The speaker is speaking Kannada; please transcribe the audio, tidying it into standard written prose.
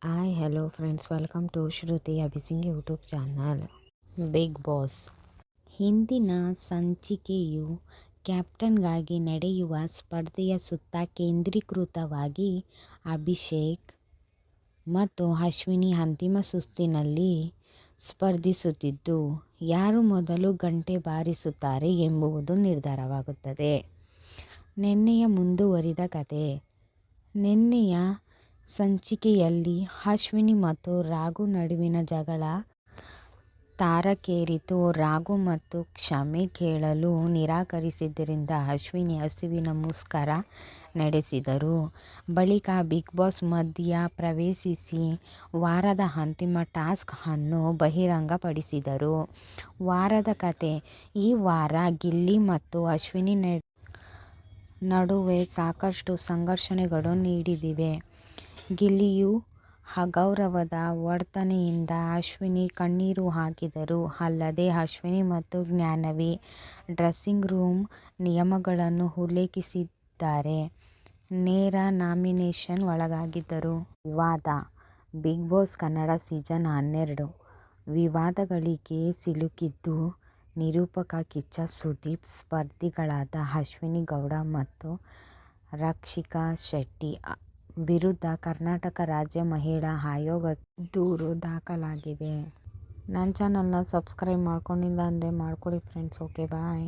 Hi hello friends, welcome to Shruti Abhising YouTube channel. Big boss ಹಿಂದಿನ ಸಂಚಿಕೆಯು ಕ್ಯಾಪ್ಟನ್ಗಾಗಿ ನಡೆಯುವ ಸ್ಪರ್ಧೆಯ ಸುತ್ತ ಕೇಂದ್ರೀಕೃತವಾಗಿ ಅಭಿಷೇಕ್ ಮತ್ತು ಅಶ್ವಿನಿ ಅಂತಿಮ ಸುತ್ತಿನಲ್ಲಿ ಸ್ಪರ್ಧಿಸುತ್ತಿದ್ದು, ಯಾರು ಮೊದಲು ಗಂಟೆ ಬಾರಿಸುತ್ತಾರೆ ಎಂಬುದು ನಿರ್ಧಾರವಾಗುತ್ತದೆ. ನಿನ್ನೆಯ ಮುಂದುವರಿದ ಕಥೆ. ನಿನ್ನೆಯ ಸಂಚಿಕೆಯಲ್ಲಿ ಅಶ್ವಿನಿ ಮತ್ತು ರಾಘು ನಡುವಿನ ಜಗಳ ತಾರಕೇರಿತು. ರಾಘು ಮತ್ತು ಕ್ಷಮೆ ಕೇಳಲು ನಿರಾಕರಿಸಿದ್ದರಿಂದ ಅಶ್ವಿನಿ ಹಸುವಿನ ಮುಷ್ಕರ ನಡೆಸಿದರು. ಬಳಿಕ ಬಿಗ್ ಬಾಸ್ ಮಧ್ಯ ಪ್ರವೇಶಿಸಿ ವಾರದ ಅಂತಿಮ ಟಾಸ್ಕ್ ಅನ್ನು ಬಹಿರಂಗಪಡಿಸಿದರು. ವಾರದ ಕಥೆ. ಈ ವಾರ ಗಿಲ್ಲಿ ಮತ್ತು ಅಶ್ವಿನಿ ನಡುವೆ ಸಾಕಷ್ಟು ಸಂಘರ್ಷಗಳು ನಡೆದಿವೆ. ಗಿಲ್ಲಿಯ ಅಗೌರವದ ವರ್ತನೆಯಿಂದ ಅಶ್ವಿನಿ ಕಣ್ಣೀರು ಹಾಕಿದರು. ಅಲ್ಲದೆ ಅಶ್ವಿನಿ ಮತ್ತು ಜ್ಞಾನವಿ ಡ್ರೆಸ್ಸಿಂಗ್ ರೂಮ್ ನಿಯಮಗಳನ್ನು ಉಲ್ಲಂಘಿಸಿದ್ದಾರೆ. ನೇರ ನಾಮಿನೇಷನ್ ಒಳಗಾಗಿದ್ದರು. ವಿವಾದ. ಬಿಗ್ ಬಾಸ್ ಕನ್ನಡ ಸೀಸನ್ 12 ವಿವಾದಗಳಿಗೆ ಸಿಲುಕಿದ್ದು, ನಿರೂಪಕ ಕಿಚ್ಚ ಸುದೀಪ್ ಸ್ಪರ್ಧಿಗಳಾದ ಅಶ್ವಿನಿ ಗೌಡ ಮತ್ತು ರಕ್ಷಿತಾ ಶೆಟ್ಟಿ ವಿರುದ್ಧ ಕರ್ನಾಟಕ ರಾಜ್ಯ ಮಹಿಳಾ ಆಯೋಗಕ್ಕೆ ದೂರು ದಾಖಲಾಗಿದೆ. ನನ್ನ ಚಾನಲ್ನ ಸಬ್ಸ್ಕ್ರೈಬ್ ಮಾಡ್ಕೊಂಡಿಲ್ಲ ಅಂದರೆ ಮಾಡ್ಕೊಳ್ಳಿ ಫ್ರೆಂಡ್ಸ್. ಓಕೆ, ಬಾಯ್.